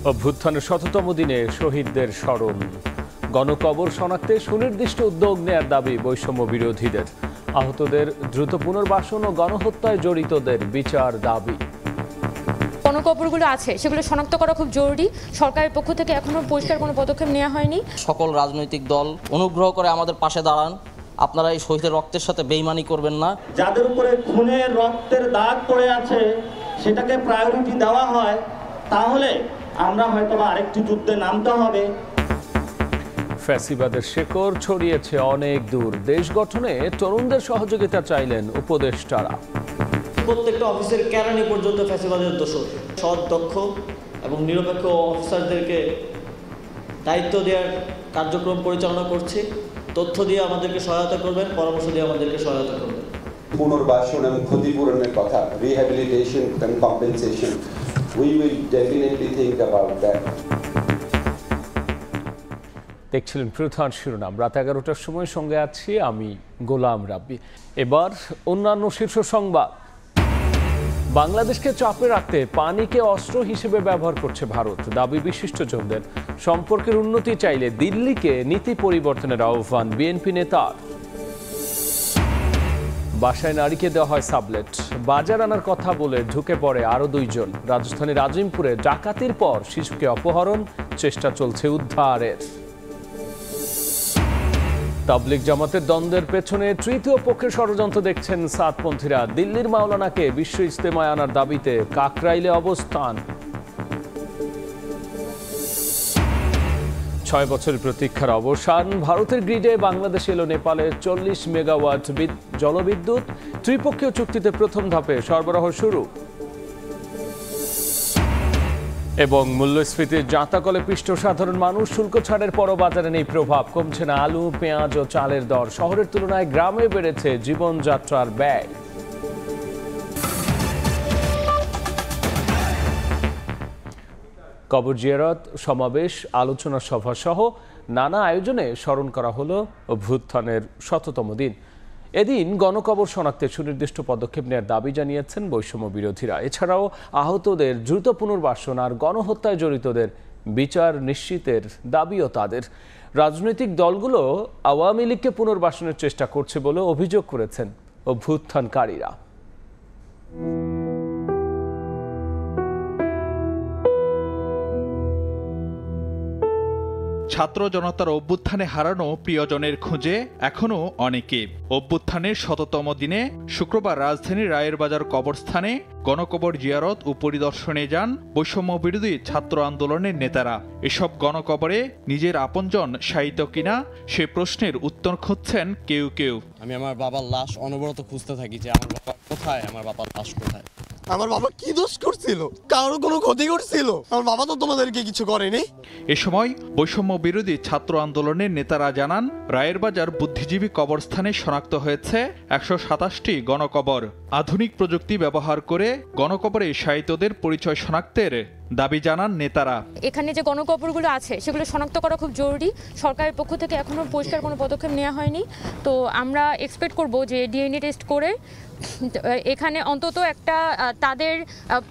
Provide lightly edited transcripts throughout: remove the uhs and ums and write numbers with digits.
অভ্যুত্থানের ১০০তম দিনে শহীদদের স্মরণ, গণকবর শনাক্তে সুনির্দিষ্ট উদ্যোগ নেয়ার দাবি বৈষম্য বিরোধীদের। আহতদের দ্রুত পুনর্বাসন ও গণহত্যায় জড়িতদের বিচার দাবি। গণকবরগুলো আছে সেগুলো শনাক্ত করা খুব জরুরি। সরকারের পক্ষ থেকে এখনো পরিষ্কার কোনো পদক্ষেপ নেওয়া হয়নি। সকল রাজনৈতিক দল অনুগ্রহ করে আমাদের পাশে দাঁড়ান। আপনারা এই শহীদের রক্তের সাথে বেইমানি করবেন না। যাদের উপরে খুনের রক্তের দাগ পড়ে আছে সেটাকে প্রায়োরিটি দেওয়া হয়, তাহলে আমরা হয়তো আরেকটি যুদ্ধে নামতে হবে। ফ্যাসিবাদের শেকড় ছড়িয়েছে অনেক দূর, দেশ গঠনে তরুণদের সহযোগিতা চাইলেন উপদেষ্টারা। প্রত্যেকটা অফিসের কেরানি পর্যন্ত ফ্যাসিবাদের দোষর। সৎ, দক্ষ এবং নিরপেক্ষ অফিসারদেরকে দায়িত্ব দেওয়ার কার্যক্রম পরিচালনা করছি। তথ্য দিয়ে আমাদেরকে সহায়তা করবেন, পরামর্শ দিয়ে আমাদেরকে সহায়তা করবেন। পুনর্বাসন এবং ক্ষতিপূরণের কথা, রিহ্যাবিলিটেশন এবং compensation, we will definitely think about that. দেখছিলেন প্রধান শিরোনাম। রাত ১১টার সময় সঙ্গে আছি আমি গোলাম রাব্বি। এবার অন্যান্য শীর্ষ সংবাদ। বাংলাদেশকে চাপে রাখতে পানিকে অস্ত্র হিসেবে ব্যবহার করছে ভারত, দাবি বিশিষ্টজনদের। সম্পর্কের উন্নতি চাইলে দিল্লিকে নীতি পরিবর্তনের আহ্বান বিএনপি নেতার। বাসায় নারীকে দেওয়া হয় সাবলেট, বাজার আনার কথা বলে ঢুকে পড়ে আরো ২ জন। রাজধানীর আজিমপুরে ডাকাতির পর শিশুকে অপহরণ, চেষ্টা চলছে উদ্ধারের। তাবলিগ জামাতের দ্বন্দ্বের পেছনে তৃতীয় পক্ষের ষড়যন্ত্র দেখছেন সাতপন্থীরা। দিল্লির মাওলানাকে বিশ্ব ইজতেমায় আনার দাবিতে কাকরাইলে অবস্থান। ৬ বছরের প্রতীক্ষার অবসান, ভারতের গ্রিডে বাংলাদেশ এলো নেপালের ৪০ মেগাওয়াট জলবিদ্যুৎ। ত্রিপক্ষীয় চুক্তিতে প্রথম ধাপে সরবরাহ শুরু। এবং মূল্যস্ফীতির জাঁতাকলে পিষ্ট সাধারণ মানুষ, শুল্ক ছাড়ের পরও বাজারে নেই প্রভাব। কমছে না আলু, পেঁয়াজ ও চালের দর। শহরের তুলনায় গ্রামে বেড়েছে জীবনযাত্রার ব্যয়। কবর জিয়ারত, সমাবেশ, আলোচনা সভা সহ নানা আয়োজনে স্মরণ করা হলো অভ্যুত্থানের ১০০তম দিন। এদিন গণকবর শনাক্তে সুনির্দিষ্ট পদক্ষেপ নেওয়ার দাবি জানিয়েছেন বৈষম্য বিরোধীরা। এছাড়াও আহতদের দ্রুত পুনর্বাসন আর গণহত্যায় জড়িতদের বিচার নিশ্চিতের দাবিও তাদের। রাজনৈতিক দলগুলো আওয়ামী লীগকে পুনর্বাসনের চেষ্টা করছে বলে অভিযোগ করেছেন অভ্যুত্থানকারীরা। ছাত্র জনতার অভ্যুত্থানে হারানো প্রিয়জনের খুঁজে এখনো অনেকে। অভ্যুত্থানের ১০০তম দিনে শুক্রবার রাজধানীর রায়েরবাজার কবরস্থানে গণকবর জিয়ারত ও পরিদর্শনে যান বৈষম্য বিরোধী ছাত্র আন্দোলনের নেতারা। এসব গণকবরে নিজের আপনজন শায়িত কিনা সে প্রশ্নের উত্তর খুঁজছেন কেউ কেউ। আমি আমার বাবার লাশ অনবরত খুঁজতে থাকি যে আমার বাবা কোথায়, আমার বাবার লাশ কোথায়। আমার বাবা কি দোষ করছিল? কারো কোনো ক্ষতি করছিল? আমার বাবা তো তোমাদেরকে কিছু করেনি। এ সময় বৈষম্য বিরোধী ছাত্র আন্দোলনের নেতারা জানান, রায়েরবাজার বুদ্ধিজীবী কবরস্থানে শনাক্ত হয়েছে ১২৭টি গণকবর। আধুনিক প্রযুক্তি ব্যবহার করে গণকবরে শায়িতদের পরিচয় শনাক্তের দাবি জানান নেতারা। এখানে যে গণকবরগুলো আছে সেগুলো শনাক্ত করা খুব জরুরি। সরকারের পক্ষ থেকে এখনো পরিষ্কার কোনো পদক্ষেপ নেওয়া হয়নি। তো আমরা এক্সপেক্ট করব যে ডিএনএ টেস্ট করে এখানে অন্তত একটা তাদের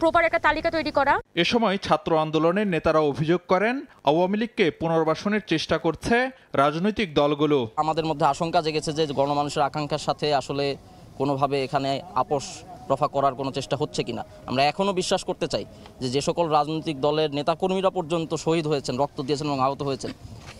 প্রপার একটা তালিকা তৈরি করা। এ সময় ছাত্র আন্দোলনের নেতারা অভিযোগ করেন, আওয়ামী লীগকে পুনর্বাসনের চেষ্টা করছে রাজনৈতিক দলগুলো। আমাদের মধ্যে আশঙ্কা জেগেছে যে গণমানুষের আকাঙ্ক্ষার সাথে আসলে কোনোভাবে এখানে আপোষ রফা করার কোনো চেষ্টা হচ্ছে কিনা। আমরা এখনও বিশ্বাস করতে চাই যে সকল রাজনৈতিক দলের নেতাকর্মীরা পর্যন্ত শহীদ হয়েছেন, রক্ত দিয়েছেন এবং আহত হয়েছেন,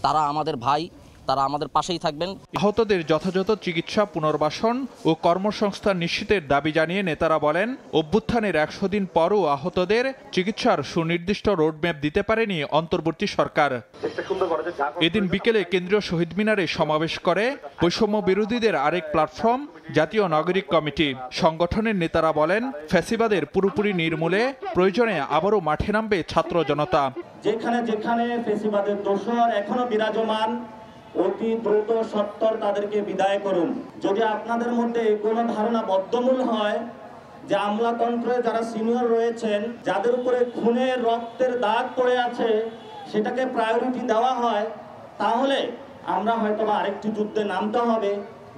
তারা আমাদের ভাই, তারা আমাদের পাশেই থাকবেন। আহতদের যথাযথ চিকিৎসা, পুনর্বাসন ও কর্মসংস্থান নিশ্চিতের দাবি জানিয়ে নেতারা বলেন, অভ্যুত্থানের ১০০ দিন পরও আহতদের চিকিৎসার সুনির্দিষ্ট রোডম্যাপ দিতে পারেনি অন্তর্বর্তী সরকার। এদিন বিকেলে কেন্দ্রীয় শহীদ মিনারে সমাবেশ করে বৈষম্য বিরোধীদের আরেক প্ল্যাটফর্ম জাতীয় নাগরিক কমিটি। সংগঠনের নেতারা বলেন, ফ্যাসিবাদের পুরোপুরি নির্মূলে প্রয়োজনে আবারও মাঠে নামবে ছাত্র জনতা। যেখানে যেখানে ফ্যাসিবাদের দোষর এখনো বিরাজমান, অতি দ্রুত সত্বর তাদেরকে বিদায় করুন। যদি আপনাদের মধ্যে কোনো ধারণা বদ্ধমূল হয় যে আমলাতন্ত্রে যারা সিনিয়র রয়েছেন, যাদের উপরে খুনের রক্তের দাগ পড়ে আছে সেটাকে প্রায়োরিটি দেওয়া হয়, তাহলে আমরা হয়তো আরেকটি যুদ্ধে নামতে হবে,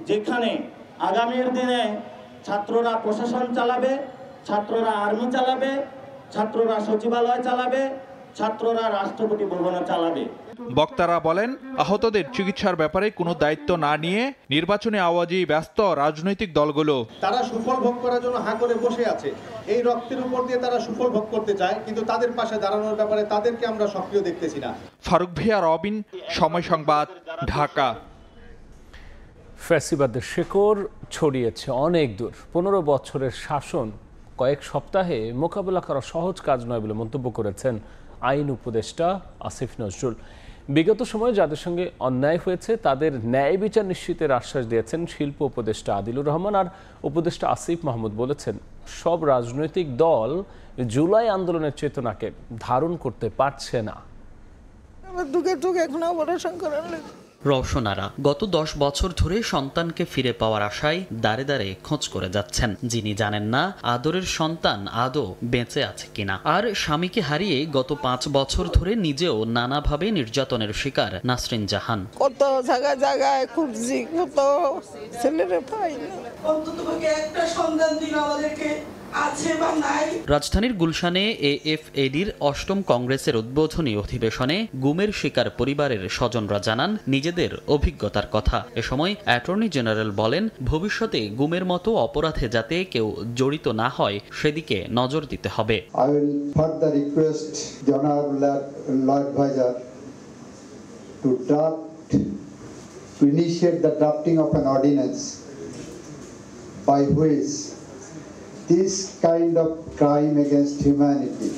যেখানে আগামীর দিনে ছাত্ররা প্রশাসন চালাবে, ছাত্ররা আর্মি চালাবে, ছাত্ররা সচিবালয় চালাবে, ছাত্ররা রাষ্ট্রপতি ভবনে চালাবে। বক্তারা বলেন, আহতদের চিকিৎসার ব্যাপারে কোনো দায়িত্ব না নিয়ে নির্বাচনে আওয়াজেই ব্যস্ত রাজনৈতিক দলগুলো। তারা সুফল ভোগ করার জন্য হাঁ করে বসে আছে। এই রক্তের উপর দিয়ে তারা সুফল ভোগ করতে চায়, কিন্তু তাদের পাশে দাঁড়ানোর ব্যাপারে তাদেরকে আমরা সক্রিয় দেখতেছি না। ফারুক ভিয়া, রবিন, সময় সংবাদ, ঢাকা। ফ্যাসিবাদের শেকড় ছড়িয়েছে অনেক দূর। 15 বছরের শাসন কয়েক সপ্তাহে মোকাবেলা করা সহজ কাজ নয় বলে মন্তব্য করেছেন আইন উপদেষ্টা আসিফ নজরুল। বিগত সময়ে যাদের সঙ্গে অন্যায় হয়েছে তাদের ন্যায় বিচার নিশ্চিতের আশ্বাস দিয়েছেন শিল্প উপদেষ্টা আদিলুর রহমান। আর উপদেষ্টা আসিফ মাহমুদ বলেছেন, সব রাজনৈতিক দল জুলাই আন্দোলনের চেতনাকে ধারণ করতে পারছে না। রওশনারা গত 10 বছর ধরে সন্তানকে ফিরে পাওয়ার আশায় দাঁড়ে দাঁড়ে খোঁজ করে যাচ্ছেন। যিনি জানেন না আদরের সন্তান আদৌ বেঁচে আছে কিনা। আর স্বামীকে হারিয়ে গত 5 বছর ধরে নিজেও নানাভাবে নির্যাতনের শিকার নাসরিন জাহান। কত জায়গায় জায়গায় খুঁজছি, কত ছেলেরে পাই না, অন্তত একটা সন্তান দিল আমাদেরকে। রাজধানীর গুলশানে এএফএডির 8ম কংগ্রেসের উদ্বোধনী অধিবেশনে গুমের শিকার পরিবারের স্বজনরা জানান নিজেদের অভিজ্ঞতার কথা। এ সময় অ্যাটর্নি জেনারেল বলেন, ভবিষ্যতে গুমের মতো অপরাধে যাতে কেউ জড়িত না হয় সেদিকে নজর দিতে হবে। I will further request the Honorable Law Advisor to initiate the drafting of an ordinance by which this kind of crime against humanity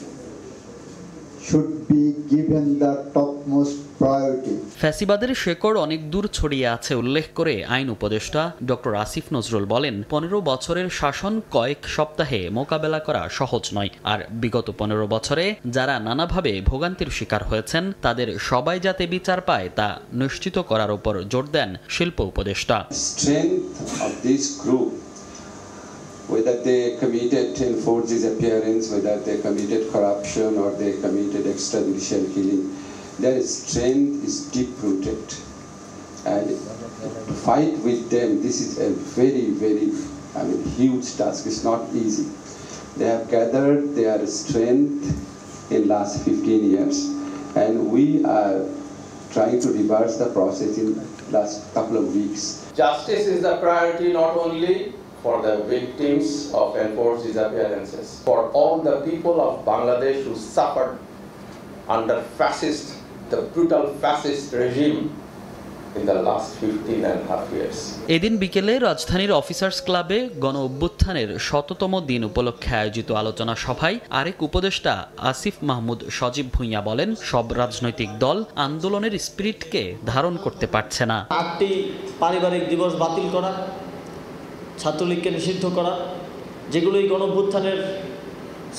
should be given the topmost priority. ফ্যাসিবাদের শেকড় অনেক দূর ছড়িয়ে আছে উল্লেখ করে আইন উপদেষ্টা ডক্টর আসিফ নজরুল বলেন, 15 বছরের শাসন কয়েক সপ্তাহে মোকাবেলা করা সহজ নয়। আর বিগত 15 বছরে যারা নানাভাবে ভোগান্তির শিকার হয়েছেন তাদের সবাই যাতে বিচার পায় তা নিশ্চিত করার উপর জোর দেন শিল্প উপদেষ্টা। Strength of this group, whether they committed enforced disappearance, whether they committed corruption or they committed extrajudicial killing, their strength is deep-rooted. And to fight with them, this is a very, very, huge task. It's not easy. They have gathered their strength in last 15 years, and we are trying to reverse the process in last couple of weeks. Justice is the priority not only for the victims of enforced disappearances, for all the people of Bangladesh who suffered under the brutal fascist regime in the last 15.5 years. এদিন বিকেলে রাজধানীর officers ক্লাবে গণ অভ্যুত্থানের 100তম দিন উপলক্ষে আয়োজিত আলোচনা সভায় আরেক উপদেষ্টা আসিফ মাহমুদ সজীব ভুঁইয়া বলেন, সব রাজনৈতিক দল আন্দোলনের স্পিরিটকে ধারণ করতে পারছে না। 8টি পারিবারিক দিবস বাতিল করা, ছাত্রলীগকে নিষিদ্ধ করা, যেগুলো এই গণঅভ্যুত্থানের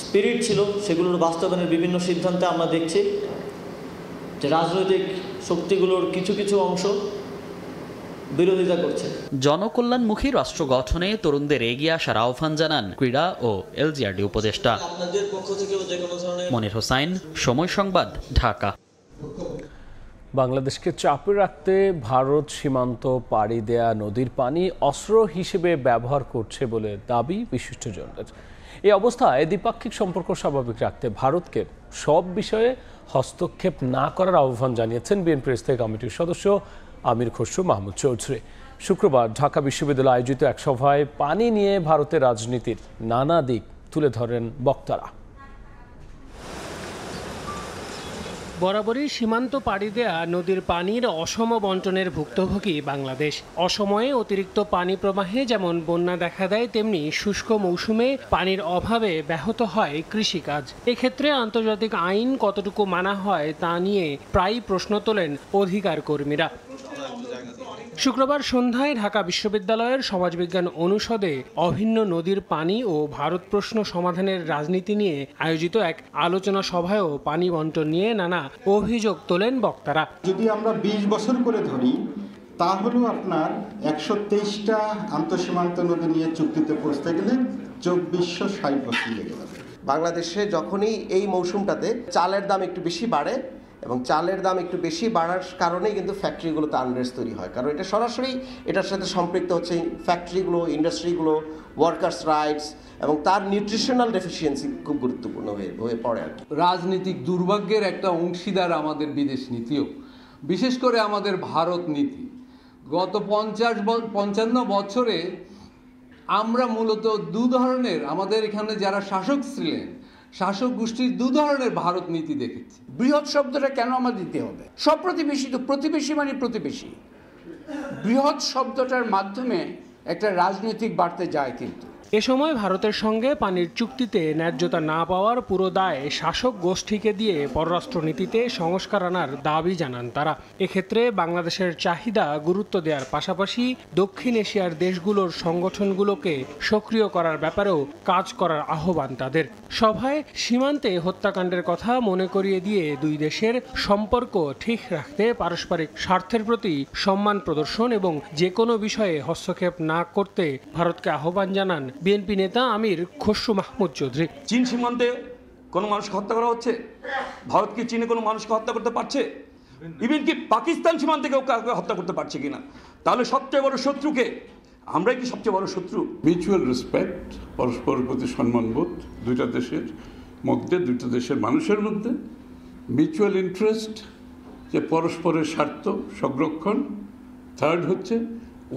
স্পিরিট ছিল সেগুলোর বাস্তবায়নের বিভিন্ন সিদ্ধান্তে আমরা দেখছি যে রাজনৈতিক শক্তিগুলোর কিছু কিছু অংশ বিরোধিতা করছে। জনকল্যাণমুখী রাষ্ট্র গঠনে তরুণদের এগিয়ে আসার আহ্বান জানান ক্রীড়া ও এলজিআরডি উপদেষ্টা। মনির হোসাইন, সময় সংবাদ, ঢাকা। বাংলাদেশকে চাপে রাখতে ভারত সীমান্ত পাড়ি দেয়া নদীর পানি অস্ত্র হিসেবে ব্যবহার করছে বলে দাবি বিশিষ্টজনদের। এই অবস্থায় দ্বিপাক্ষিক সম্পর্ক স্বাভাবিক রাখতে ভারতকে সব বিষয়ে হস্তক্ষেপ না করার আহ্বান জানিয়েছেন বিএনপির স্থায়ী কমিটির সদস্য আমির খসরু মাহমুদ চৌধুরী। শুক্রবার ঢাকা বিশ্ববিদ্যালয়ে আয়োজিত এক সভায় পানি নিয়ে ভারতের রাজনীতির নানা দিক তুলে ধরেন বক্তারা। বরাবরই সীমান্ত পাড়ি দেয়া নদীর পানির অসম বন্টনের ভুক্তভোগী বাংলাদেশ। অসময়ে অতিরিক্ত পানি প্রবাহে যেমন বন্যা দেখা দেয়, তেমনি শুষ্ক মৌসুমে পানির অভাবে ব্যাহত হয় কৃষিকাজ। এক্ষেত্রে আন্তর্জাতিক আইন কতটুকু মানা হয় তা নিয়ে প্রায়ই প্রশ্ন তোলেন অধিকার কর্মীরা। শুক্রবার সন্ধ্যায় ঢাকা বিশ্ববিদ্যালয়ের সমাজবিজ্ঞান অনুষদে অভিন্ন নদীর পানি ও ভারত প্রশ্ন সমাধানের রাজনীতি নিয়ে আয়োজিত এক আলোচনা সভায়ও পানি বন্টন নিয়ে নানা অভিযোগ তোলেন বক্তারা। যদি আমরা 20 বছর করে ধরি তাহলেও আপনার 123টা আন্তঃসীমান্ত নদী নিয়ে চুক্তিতে পৌঁছতে গেলে 2460 বছর লেগে যাবে। বাংলাদেশে যখনই এই মৌসুমটাতে চালের দাম একটু বেশি বাড়ে এবং চালের দাম একটু বেশি বাড়ার কারণেই কিন্তু ফ্যাক্টরিগুলোতে আনরেস্ট তৈরি হয়, কারণ এটা সরাসরি এটার সাথে সম্পৃক্ত হচ্ছে ফ্যাক্টরিগুলো, ইন্ডাস্ট্রিগুলো, ওয়ার্কার্স রাইটস এবং তার নিউট্রিশনাল ডেফিসিয়েন্সি খুব গুরুত্বপূর্ণ হয়ে পড়ে আর কি। রাজনীতিক দুর্ভাগ্যের একটা অংশীদার আমাদের বিদেশ নীতিও, বিশেষ করে আমাদের ভারত নীতি। গত 55 বছরে আমরা মূলত দু ধরনের, আমাদের এখানে যারা শাসক ছিলেন, শাসক গোষ্ঠীর দু ধরনের ভারত নীতি দেখেছি। বৃহৎ শব্দটা কেন আমার দিতে হবে? সব প্রতিবেশী তো, প্রতিবেশী মানে প্রতিবেশী। বৃহৎ শব্দটার মাধ্যমে একটা রাজনৈতিক বার্তা যায়। কিন্তু এ সময় ভারতের সঙ্গে পানির চুক্তিতে ন্যায্যতা না পাওয়ার পুরো দায় শাসক গোষ্ঠীকে দিয়ে পররাষ্ট্রনীতিতে সংস্কার আনার দাবি জানান তারা। এক্ষেত্রে বাংলাদেশের চাহিদা গুরুত্ব দেওয়ার পাশাপাশি দক্ষিণ এশিয়ার দেশগুলোর সংগঠনগুলোকে সক্রিয় করার ব্যাপারেও কাজ করার আহ্বান তাদের। সভায় সীমান্তে হত্যাকাণ্ডের কথা মনে করিয়ে দিয়ে দুই দেশের সম্পর্ক ঠিক রাখতে পারস্পরিক স্বার্থের প্রতি সম্মান প্রদর্শন এবং যে কোনো বিষয়ে হস্তক্ষেপ না করতে ভারতকে আহ্বান জানান বিএনপি নেতা আমির খসরু মাহমুদ চৌধুরী। চীন সীমান্তে কোনো মানুষকে হত্যা করা হচ্ছে? ভারত কি চীনে কোনো মানুষকে হত্যা করতে পারছে? ইভেন কি পাকিস্তান সীমান্তে কেউ কাউকে হত্যা করতে পারছে কিনা? তাহলে সবচেয়ে বড় শত্রুকে আমরাই কি সবচেয়ে বড় শত্রু? মিউচুয়াল রেসপেক্ট, পরস্পরের প্রতি সম্মানবোধ দুইটা দেশের মধ্যে, দুইটা দেশের মানুষের মধ্যে, মিউচুয়াল ইন্টারেস্ট, যে পরস্পরের স্বার্থ সংরক্ষণ। থার্ড হচ্ছে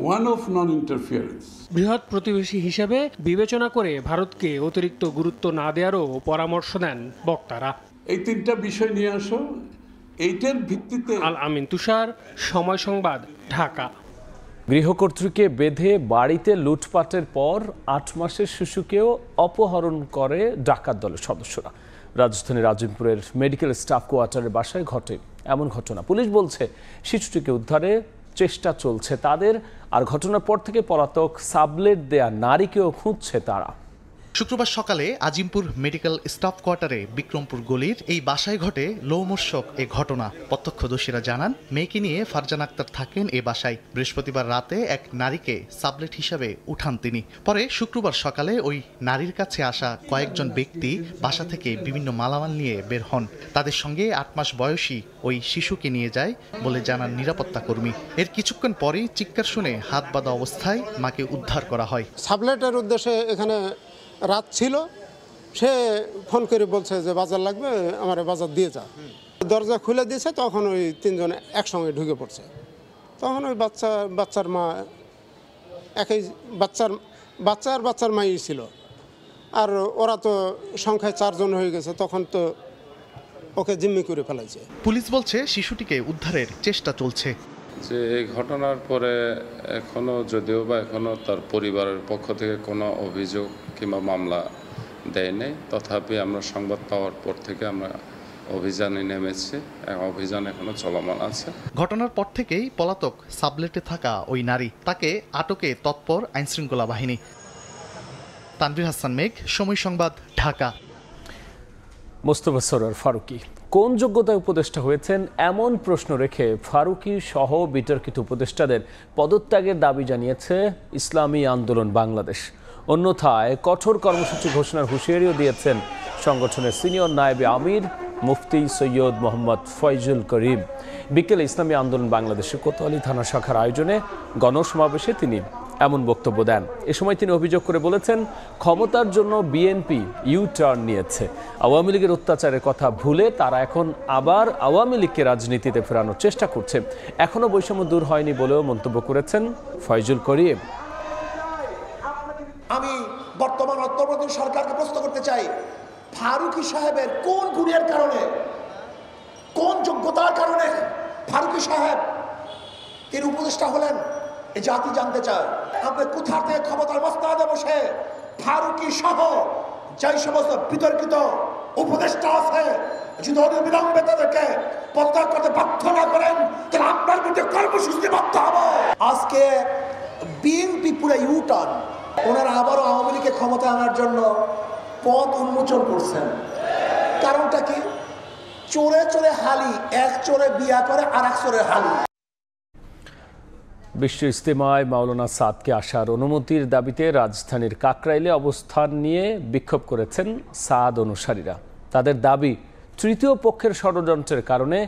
ওয়ান অফ নন ইন্টারফিয়ারেন্স। বৃহৎ প্রতিবেশী হিসেবে বিবেচনা করে ভারতকে অতিরিক্ত গুরুত্ব না দেওয়ারও পরামর্শ দেন বক্তারা। এই তিনটা বিষয় নিয়ে আসো, এইটার ভিত্তিতে। আল আমিন তুষার, সময় সংবাদ, ঢাকা। গৃহকর্ত্রীকে বেঁধে বাড়িতে লুটপাটের পর 8 মাসের শিশুকেও অপহরণ করে ডাকাত দলের সদস্যরা। রাজধানীর আজিমপুরের মেডিকেল স্টাফ কোয়ার্টারের বাসায় ঘটে এমন ঘটনা। পুলিশ বলছে শিশুটিকে উদ্ধারে চেষ্টা চলছে তাদের, আর ঘটনার পর থেকে পলাতক সাবলেট দেয়া নারীকেও খুঁজছে তারা। শুক্রবার সকালে আজিমপুর মেডিকেল স্টাফ কোয়ার্টারে বিক্রমপুর গলির এই বাসায় ঘটে লোমহর্ষক এ ঘটনা। প্রত্যক্ষদর্শীরা জানান, মেয়েকে নিয়ে ফারজান আক্তার থাকেন এ বাসায়। বৃহস্পতিবার রাতে এক নারীকে সাবলেট হিসাবে উঠান তিনি। পরে শুক্রবার সকালে ওই নারীর কাছে আসা কয়েকজন ব্যক্তি বাসা থেকে বিভিন্ন মালামাল নিয়ে বের হন। তাদের সঙ্গে 8 মাস বয়সী ওই শিশুকে নিয়ে যায় বলে জানান নিরাপত্তা কর্মী। এর কিছুক্ষণ পরেই চিৎকার শুনে হাত বাঁধা অবস্থায় মাকে উদ্ধার করা হয়। সাবলেটের উদ্দেশ্যে এখানে রাত ছিল, সে ফোন করে বলছে যে বাজার লাগবে, আমার বাজার দিয়ে যা। দরজা খুলে দিয়েছে, তখন ওই 3 জন একসঙ্গে ঢুকে পড়ছে। তখন ওই বাচ্চার মা, একই বাচ্চার মাই ছিল, আর ওরা তো সংখ্যায় 4 জন হয়ে গেছে, তখন তো ওকে জিম্মি করে ফেলাইছে। পুলিশ বলছে শিশুটিকে উদ্ধারের চেষ্টা চলছে। যে এই ঘটনার পরে যদিও বা এখনো তার পরিবারের পক্ষ থেকে কোনো অভিযোগ কিংবা মামলা দেয় নাই, তথাপি আমরা সংবাদ পাওয়ার পর থেকে আমরা অভিযানে নেমেছি। অভিযান এখনো চলমান আছে। ঘটনার পর থেকেই পলাতক সাবলেটে থাকা ওই নারী, তাকে আটকে তৎপর আইনশৃঙ্খলা বাহিনী। তানভীর হাসান মেঘ, সময় সংবাদ, ঢাকা। মোস্তফা সরোয়ার ফারুকী কোন যোগ্যতায় উপদেষ্টা হয়েছেন এমন প্রশ্ন রেখে ফারুকী সহ বিতর্কিত উপদেষ্টাদের পদত্যাগের দাবি জানিয়েছে ইসলামী আন্দোলন বাংলাদেশ। অন্যথায় কঠোর কর্মসূচি ঘোষণার হুঁশিয়ারিও দিয়েছেন সংগঠনের সিনিয়র নায়েবে আমির মুফতি সৈয়দ মোহাম্মদ ফয়জুল করিম। বিকেলে ইসলামী আন্দোলন বাংলাদেশের কোতোয়ালি থানা শাখার আয়োজনে গণসমাবেশে তিনি এমন বক্তব্য দেন। এ সময় তিনি অভিযোগ করে বলেছেন, ক্ষমতার জন্য বিএনপি ইউ-টার্ন নিয়েছে। আওয়ামী লীগের অত্যাচারের কথা ভুলে তারা এখন আবার আওয়ামী লীগকে রাজনীতিতে ফেরানোর চেষ্টা করছে। এখনো বৈষম্য দূর হয়নি বলেও মন্তব্য করেছেন ফয়জুল করিম। আমি বর্তমান অন্তর্বর্তী সরকারকে প্রশ্ন করতে চাই, ফারুকী সাহেবের কোন গুণের কারণে, কোন যোগ্যতার কারণে ফারুকী সাহেব তিনি উপদেষ্টা হলেন? এই জাতি জানতে চায়। আপনি কোথা থেকে ক্ষমতার মসনদে বসে ফারুকী সহ যেই সমস্ত বিতর্কিত উপদেষ্টা আছে, যদি অবিলম্বে তাদেরকে পদত্যাগ করতে বাধ্য না করেন, তাহলে আপনার বিরুদ্ধে কর্মসূচি বাধ্য হবো। আজকে বিএনপি পুরো ইউ-টার্ন, ওনারা আবারও আওয়ামী লীগকে ক্ষমতা আনার জন্য পথ উন্মোচন করছেন। কারণটা কি? চোরে চোরে হালি, এক চোরে বিয়া করে আর এক চোরে হালি। বিশ্ব ইজতেমায় মাওলানা সাদকে আসার অনুমতির দাবিতে রাজধানীর কাকরাইলে অবস্থান নিয়ে বিক্ষোভ করেছেন সাদ অনুসারীরা। তাদের দাবি, তৃতীয় পক্ষের ষড়যন্ত্রের কারণে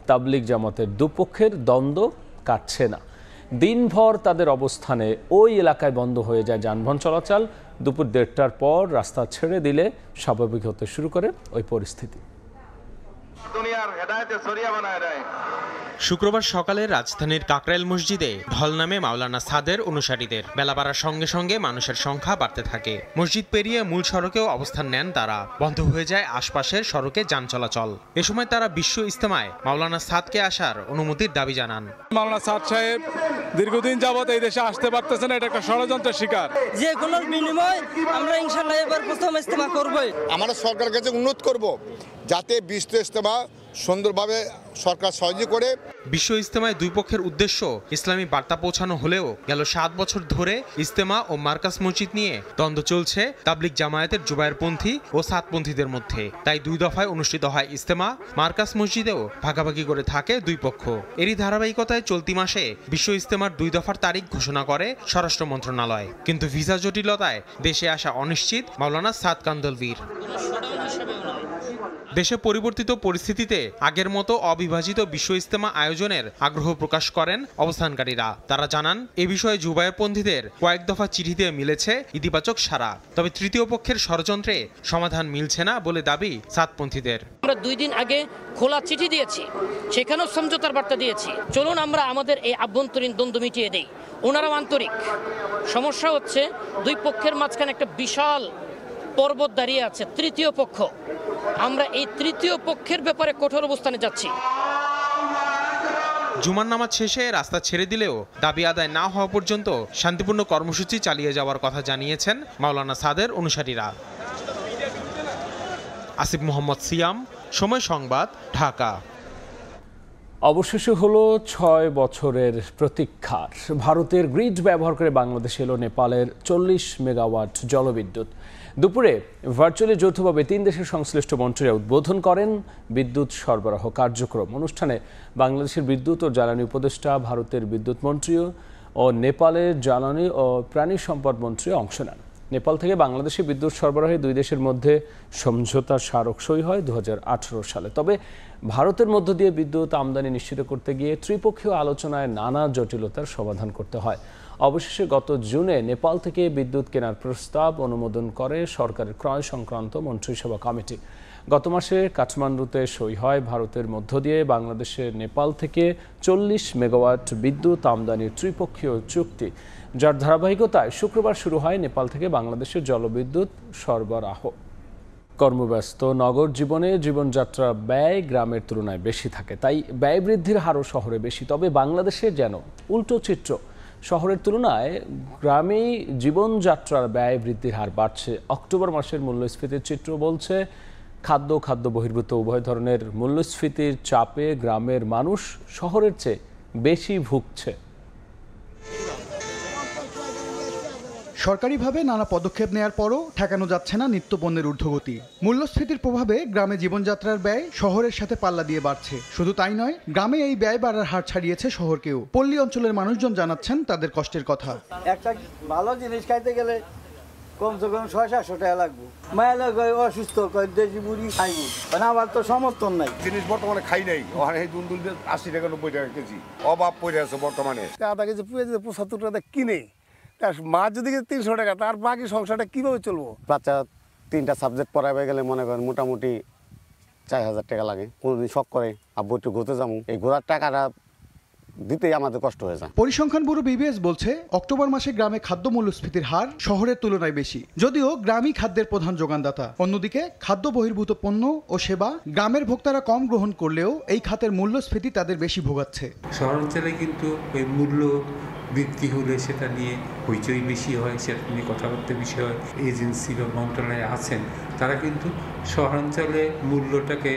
তাবলিগ জামাতের দুপক্ষের দ্বন্দ্ব কাটছে না। দিনভর তাদের অবস্থানে ওই এলাকায় বন্ধ হয়ে যায় যানবাহন চলাচল। দুপুর 1:30টার পর রাস্তা ছেড়ে দিলে স্বাভাবিক হতে শুরু করে ওই পরিস্থিতি। শুক্রবার সকালে রাজধানীর কাকরাইল মসজিদে ঢল নামে মাওলানা সাদের অনুসারীদের। বেলা বাড়ার সঙ্গে সঙ্গে মানুষের সংখ্যা বাড়তে থাকে। মসজিদ পেরিয়ে মূল সড়কেও অবস্থান নেন তারা। বন্ধ হয়ে যায় আশপাশের সড়কে যান চলাচল। এ সময় তারা বিশ্ব ইজতেমায় মাওলানা সাদকে আসার অনুমতির দাবি জানান। মাওলানা সাদ সাহেব দীর্ঘদিন যাবত এই দেশে আসতে পারতেছেন, এটা একটা ষড়যন্ত্রের শিকার। যে কোনো বিনিময় আমরা ইনশাআল্লাহ এবার প্রথম ইজতেমা করবই। আমরা সরকারের কাছে অনুরোধ করব যাতে বিশ্ব ইজতেমা সুন্দরভাবে সরকার সহযোগী করে। বিশ্ব ইজতেমায় দুই পক্ষের উদ্দেশ্য ইসলামী বার্তা পৌঁছানো হলেও গেল 7 বছর ধরে ইজতেমা ও মার্কাজ মসজিদ নিয়ে দ্বন্দ্ব চলছে তাবলিগ জামায়াতের জুবায়েরপন্থী ও সাদপন্থীদের মধ্যে। তাই 2 দফায় অনুষ্ঠিত হয় ইজতেমা। মার্কাজ মসজিদেও ভাগাভাগি করে থাকে দুই পক্ষ। এরই ধারাবাহিকতায় চলতি মাসে বিশ্ব ইজতেমার 2 দফার তারিখ ঘোষণা করে স্বরাষ্ট্র মন্ত্রণালয়। কিন্তু ভিসা জটিলতায় দেশে আসা অনিশ্চিত মাওলানা সাদ কান্দলভির। দেশে পরিবর্তিত পরিস্থিতিতে আগের মতো অবিভাজিত বিশ্ব ইজতেমা আয়োজনের আগ্রহ প্রকাশ করেন অবস্থানকারীরা। তারা জানান, এ বিষয়ে জুবায়েরপন্থীদের কয়েক দফা চিঠিতে মিলেছে ইতিবাচক সাড়া। তবে তৃতীয় পক্ষের ষড়যন্ত্রে সমাধান মিলছে না বলে দাবি সাদপন্থীদের। আমরা 2 দিন আগে খোলা চিঠি দিয়েছি, সেখানেও সমঝোতার বার্তা দিয়েছি। চলুন আমরা আমাদের এই আভ্যন্তরীণ দ্বন্দ্ব মিটিয়ে দেই। ওনারাও আন্তরিক। সমস্যা হচ্ছে দুই পক্ষের মাঝখানে একটা বিশাল পর্বত দাঁড়িয়ে আছে, তৃতীয় পক্ষ। আমরা এই তৃতীয় পক্ষের ব্যাপারে কঠোর অবস্থানে যাচ্ছি। জুমার নামাজ শেষে রাস্তা ছেড়ে দিলেও দাবি আদায় না হওয়া পর্যন্ত শান্তিপূর্ণ কর্মসূচি চালিয়ে যাওয়ার কথা জানিয়েছেন মাওলানা সাদের অনুসারীরা। আসিফ মোহাম্মদ সিয়াম, সময় সংবাদ, ঢাকা। অবশেষে হলো 6 বছরের প্রতীক্ষার। ভারতের গ্রিড ব্যবহার করে বাংলাদেশে এলো নেপালের 40 মেগাওয়াট জলবিদ্যুৎ। দুপুরে ভার্চুয়ালি যৌথভাবে 3 দেশের সংশ্লিষ্ট মন্ত্রীরা উদ্বোধন করেন বিদ্যুৎ সরবরাহ কার্যক্রম। অনুষ্ঠানে বাংলাদেশের বিদ্যুৎ ও জ্বালানি উপদেষ্টা, ভারতের বিদ্যুৎ মন্ত্রী ও নেপালের জ্বালানি ও প্রাণী সম্পদ মন্ত্রী অংশ নেন। নেপাল থেকে বাংলাদেশে বিদ্যুৎ সরবরাহে 2 দেশের মধ্যে সমঝোতা স্মারক সই হয় 2018 সালে। তবে ভারতের মধ্য দিয়ে বিদ্যুৎ আমদানি নিশ্চিত করতে গিয়ে ত্রিপক্ষীয় আলোচনায় নানা জটিলতার সমাধান করতে হয়। অবশেষে গত জুনে নেপাল থেকে বিদ্যুৎ কেনার প্রস্তাব অনুমোদন করে সরকারের ক্রয় সংক্রান্ত মন্ত্রিসভা কমিটি। গত মাসে কাঠমান্ডুতে সই হয় ভারতের মধ্য দিয়ে বাংলাদেশের নেপাল থেকে 40 মেগাওয়াট বিদ্যুৎ আমদানির ত্রিপক্ষীয় চুক্তি, যার ধারাবাহিকতায় শুক্রবার শুরু হয় নেপাল থেকে বাংলাদেশের জলবিদ্যুৎ সরবরাহ। কর্মব্যস্ত নগর জীবনে জীবনযাত্রা ব্যয় গ্রামের তুলনায় বেশি থাকে, তাই ব্যয় বৃদ্ধির হারও শহরে বেশি। তবে বাংলাদেশে যেন উল্টো চিত্র। শহরের তুলনায় গ্রামেই জীবনযাত্রার ব্যয় বৃদ্ধির হার বাড়ছে। অক্টোবর মাসের মূল্যস্ফীতির চিত্র বলছে খাদ্য বহির্ভূত উভয় ধরনের মূল্যস্ফীতির চাপে গ্রামের মানুষ শহরের চেয়ে বেশি ভুগছে। সরকারিভাবে নানা পদক্ষেপ নেয়ার পরও ঠেকানো যাচ্ছে না নিত্যপণ্যের ঊর্ধ্বগতি। মূল্যস্ফীতির প্রভাবে গ্রামে জীবনযাত্রার ব্যয় শহরের সাথে পাল্লা দিয়ে বাড়ছে। শুধু তাই নয়, গ্রামে এই ব্যয় বাড়ার হার ছাড়িয়েছে শহরকেও। পল্লী অঞ্চলের মানুষজন জানাচ্ছেন তাদের কষ্টের কথা। একটা ভালো জিনিস খাইতে গেলে কমসে কম 600-700 টাকা লাগবে। মায়েরা অসুস্থ, দেশি মুড়ি খাইব, মানে আমার তো সমর্থন নাই। জিনিস বর্তমানে খাই নাই, ওখানে 80 টাকা 90 টাকা কেজি অভাব পড়ে আছে বর্তমানে। আধা কেজি 75 টাকা কিনে, মাছ যদি 300 টাকা, তার বাকি সংসারটা কিভাবে চলবো? বাচ্চা 3টা সাবজেক্ট পড়াবে গেলে মনে করেন মোটামুটি 4000 টাকা লাগে। কোনোদিন শখ করে আব্বু একটু ঘুরতে যাবো, এই ঘোরার টাকাটা দিতেই আমাদের কষ্ট হয়ে যায়। পরিসংখ্যান ব্যুরো বিবিএস বলছে অক্টোবর মাসে গ্রামে খাদ্য মূল্যস্ফীতির হার শহরের তুলনায় বেশি, যদিও গ্রামই খাদ্যের প্রধান যোগানদাতা। অন্যদিকে খাদ্য বহির্ভূত পণ্য ও সেবা গ্রামের ভোক্তারা কম গ্রহণ করলেও এই খাতের মূল্যস্ফীতি তাদের বেশি ভোগাচ্ছে। শহরাঞ্চলে কিন্তু ওই মূল্য বৃদ্ধি হলে সেটা নিয়ে হইচই বেশি হয়, সেটা নিয়ে কথাবার্তা বেশি হয়। এজেন্সি বা মন্ত্রণালয়ে আছেন তারা কিন্তু শহরাঞ্চলে মূল্যটাকে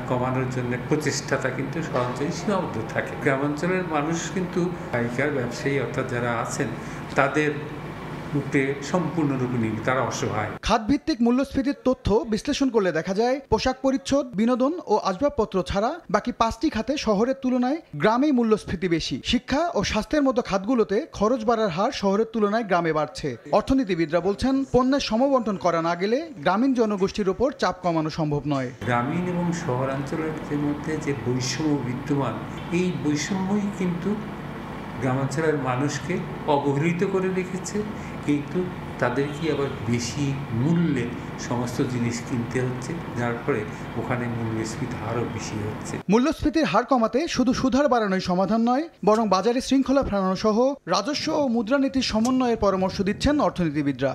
কমানোর জন্য প্রচেষ্টাটা কিন্তু শহরাঞ্চলে সীমাবদ্ধ থাকে। গ্রামাঞ্চলের মানুষ কিন্তু পাইকার ব্যবসায়ী অর্থাৎ যারা আছেন তাদের উপরে সম্পূর্ণরূপে নির্ভর, তারা অসহায়। খাতভিত্তিক মূল্যস্ফীতির তথ্য বিশ্লেষণ করলে দেখা যায় পোশাক পরিচ্ছদ, বিনোদন ও আসবাবপত্র ছাড়া বাকি 5টি খাতে শহরের তুলনায় গ্রামেই মূল্যস্ফীতি বেশি। শিক্ষা ও স্বাস্থ্যের মতো খাতগুলোতে খরচ বাড়ার হার শহরের তুলনায় গ্রামে বাড়ছে। অর্থনীতিবিদরা বলছেন পণ্যের সমবন্টন করা না গেলে গ্রামীণ জনগোষ্ঠীর উপর চাপ কমানো সম্ভব নয়। গ্রামীণ এবং শহরাঞ্চলের মধ্যে যে বৈষম্য বিদ্যমান, এই বৈষম্যই কিন্তু গ্রামাঞ্চলের মানুষকে অবহেলিত করে রেখেছে, কিন্তু তাদেরকে আবার বেশি মূল্যে সমস্ত জিনিস কিনতে হচ্ছে, যার ফলে ওখানে মূল্যস্ফীতি আরও বেশি হচ্ছে। মূল্যস্ফীতির হার কমাতে শুধু সুধার বাড়ানোই সমাধান নয়, বরং বাজারে শৃঙ্খলা ফেরানো সহ রাজস্ব ও মুদ্রানীতির সমন্বয়ের পরামর্শ দিচ্ছেন অর্থনীতিবিদরা।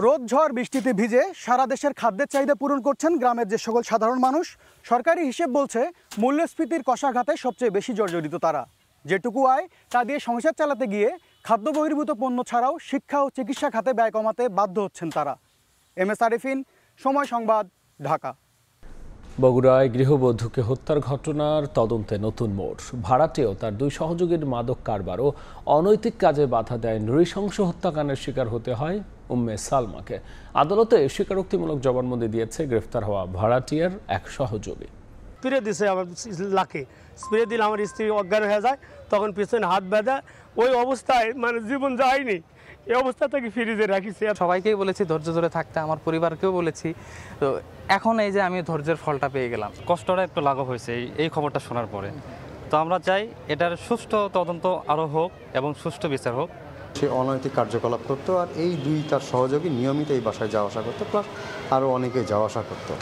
রোদ ঝড় বৃষ্টিতে ভিজে সারা দেশের খাদ্যের চাহিদা পূরণ করছেন গ্রামের যে সকল সাধারণ মানুষ। সরকারি হিসেব বলছে মূল্যস্ফীতির কষাঘাতে সবচেয়ে বেশি জর্জরিত তারা। যেটুকু আয় তা দিয়ে সংসার চালাতে গিয়ে খাদ্য বহির্ভূত পণ্য ছাড়াও শিক্ষা ও চিকিৎসা খাতে ব্যয় কমাতে বাধ্য হচ্ছেন তারা। MS আরিফিন, সময় সংবাদ, ঢাকা। বগুড়ায় গৃহবধূকে হত্যার ঘটনার তদন্তে নতুন মোড়। ভাড়াটেও তার 2 সহযোগীর মাদক কারবার ও অনৈতিক কাজে বাধা দেয় নৃশংস হত্যাকাণ্ডের শিকার হতে হয় উম্মে সালমাকে। আদালতে স্বীকারোক্তিমূলক জবানবন্দি দিয়েছে গ্রেফতার হওয়া ভাড়াটিয়ার এক সহযোগী। স্প্রে দিছে আমার লাখে, স্প্রে দিলে আমার স্ত্রী অজ্ঞান হয়ে যায়, তখন পিছনে হাত বাঁধা, ওই অবস্থায় মানে জীবন যায়নি, এই অবস্থা থেকে ফ্রিজে রাখিছি। সবাইকেই বলেছি ধৈর্য ধরে থাকতে, আমার পরিবারকেও বলেছি। তো এখন এই যে আমি ধৈর্যের ফলটা পেয়ে গেলাম। কষ্টটা একটু লাঘব হয়েছে এই খবরটা শোনার পরে। তো আমরা চাই এটার সুষ্ঠু তদন্ত আরও হোক এবং সুষ্ঠু বিচার হোক। সে অনৈতিক কার্যকলাপ করতো, আর এই 2 তার সহযোগী নিয়মিত এই বাসায় যাওয়া আসা করতো, প্লাস আরও অনেকে যাওয়া আসা করতো।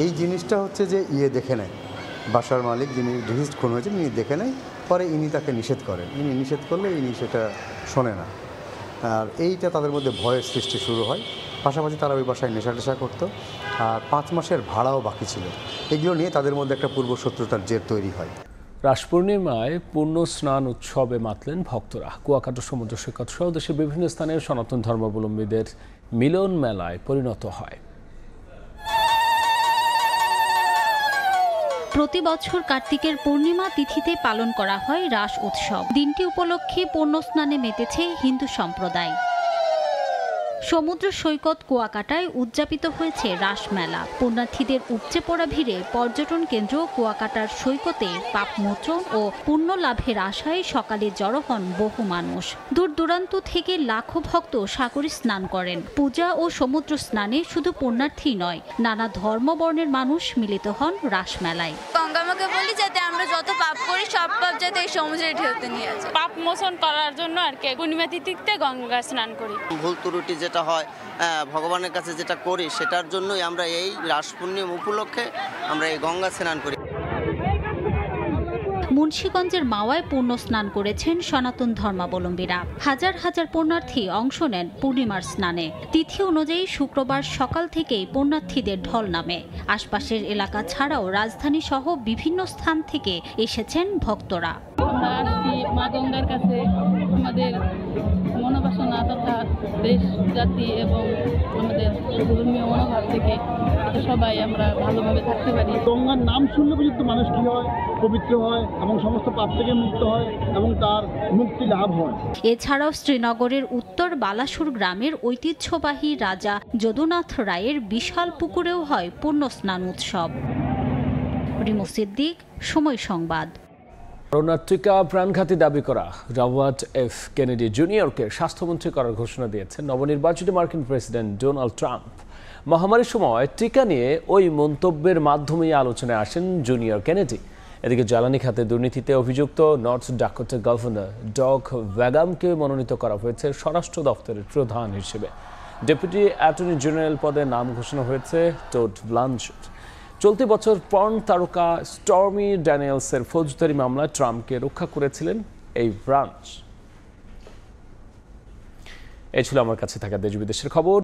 এই জিনিসটা হচ্ছে যে দেখে নেয়, বাসার মালিক যিনি ডিভিস্ট খুন হয়েছে ইনি দেখে নেয়, পরে ইনি তাকে নিষেধ করেন। ইনি নিষেধ করলে ইনি সেটা শোনে না, আর এইটা তাদের মধ্যে ভয়ের সৃষ্টি শুরু হয়। পাশাপাশি তারা ওই বাসায় নেশা টেশা করতো, আর 5 মাসের ভাড়াও বাকি ছিল। এগুলো নিয়ে তাদের মধ্যে একটা পূর্ব শত্রুতার জের তৈরি হয়। রাস পূর্ণিমায় পূর্ণ স্নান উৎসবে মাতলেন ভক্তরা। কুয়াকাটা সমুদ্র সৈকত সহ দেশের বিভিন্ন স্থানে সনাতন ধর্মাবলম্বীদের মিলন মেলায় পরিণত হয়। প্রতি বছর কার্তিকের পূর্ণিমা তিথিতে পালন করা হয় রাস উৎসব। দিনটি উপলক্ষে পূর্ণ স্নানে মেতেছে হিন্দু সম্প্রদায়। সমুদ্র সৈকত কুয়াকাটায় উদযাপিত হয়েছে রাস মেলা। পুণ্যার্থীদের উপচে পড়া ভিড়ে পর্যটন কেন্দ্র কুয়াকাটার সৈকতে পাপমোচন ও পুণ্য লাভের আশায় সকালে জড়ো হন বহু মানুষ। দূর দূরান্ত থেকে লাখো ভক্ত সাগরে স্নান করেন। পূজা ও সমুদ্র স্নানে শুধু পুণ্যার্থী নয়, নানা ধর্মবর্ণের মানুষ মিলিত হন রাস মেলায়। গঙ্গামাকে বলি যাতে আমরা যত পাপ করি সব পাপ যাতে এই সমুদ্রে ঢেউতে নিয়ে যায়। পাপ মোচন করার জন্য আর কি পূর্ণিমা তিথিতে গঙ্গা স্নান করি। ভুল ত্রুটি যেটা হয় ভগবানের কাছে যেটা করি সেটার জন্যই আমরা এই রাস পূর্ণিমা উপলক্ষে আমরা এই গঙ্গা স্নান করি। মুন্সিগঞ্জের মাওয়ায় পূর্ণ স্নান করেছেন সনাতন ধর্মাবলম্বীরা। হাজার হাজার পুণ্যার্থী অংশ নেন পূর্ণিমার স্নানে। তিথি অনুযায়ী শুক্রবার সকাল থেকেই পুণ্যার্থীদের ঢল নামে। আশপাশের এলাকা ছাড়াও রাজধানী সহ বিভিন্ন স্থান থেকে এসেছেন ভক্তরা। আমরা আসছি মা গঙ্গার কাছে আমাদের মনোবাসনা তথা দেশ জাতি এবং আমাদের ধর্মীয় মনোভাব থেকে সবাই আমরা ভালোভাবে থাকতে পারি। গঙ্গার নাম শুনলে পর্যন্ত মানুষ কি হয়, পবিত্র হয় এবং সমস্ত পাপ থেকে মুক্ত হয় এবং তার মুক্তি লাভ হয়। এছাড়াও শ্রীনগরের উত্তর বালাসুর গ্রামের ঐতিহ্যবাহী রাজা যদুনাথ রায়ের বিশাল পুকুরেও হয় পূর্ণ স্নান উৎসব। রিমু সিদ্দিক, সময় সংবাদ। শরণার্থীকা প্রাণঘাতী দাবি করা রবার্ট এফ কেনেডি জুনিয়রকে স্বাস্থ্যমন্ত্রী করার ঘোষণা দিয়েছেন নবনির্বাচিত মার্কিন প্রেসিডেন্ট ডোনাল্ড ট্রাম্প। মহামারীর সময় টিকা নিয়ে ওই মন্তব্যের মাধ্যমেই আলোচনায় আসেন জুনিয়র কেনেডি। এদিকে জ্বালানি খাতে দুর্নীতিতে অভিযুক্ত নর্থ ডাকোটা গভর্নর ডগ ভ্যাগামকে মনোনীত করা হয়েছে স্বরাষ্ট্র দপ্তরের প্রধান হিসেবে। ডেপুটি অ্যাটর্নি জেনারেল পদে নাম ঘোষণা হয়েছে টোড ব্লানচেট। চলতি বছর পর্ন তারকা স্টর্মি ড্যানিয়েলসের ফৌজদারি মামলায় ট্রাম্পকে রক্ষা করেছিলেন এই ব্রাঞ্চ। এই ছিল আমার কাছে থাকা দেশ বিদেশের খবর।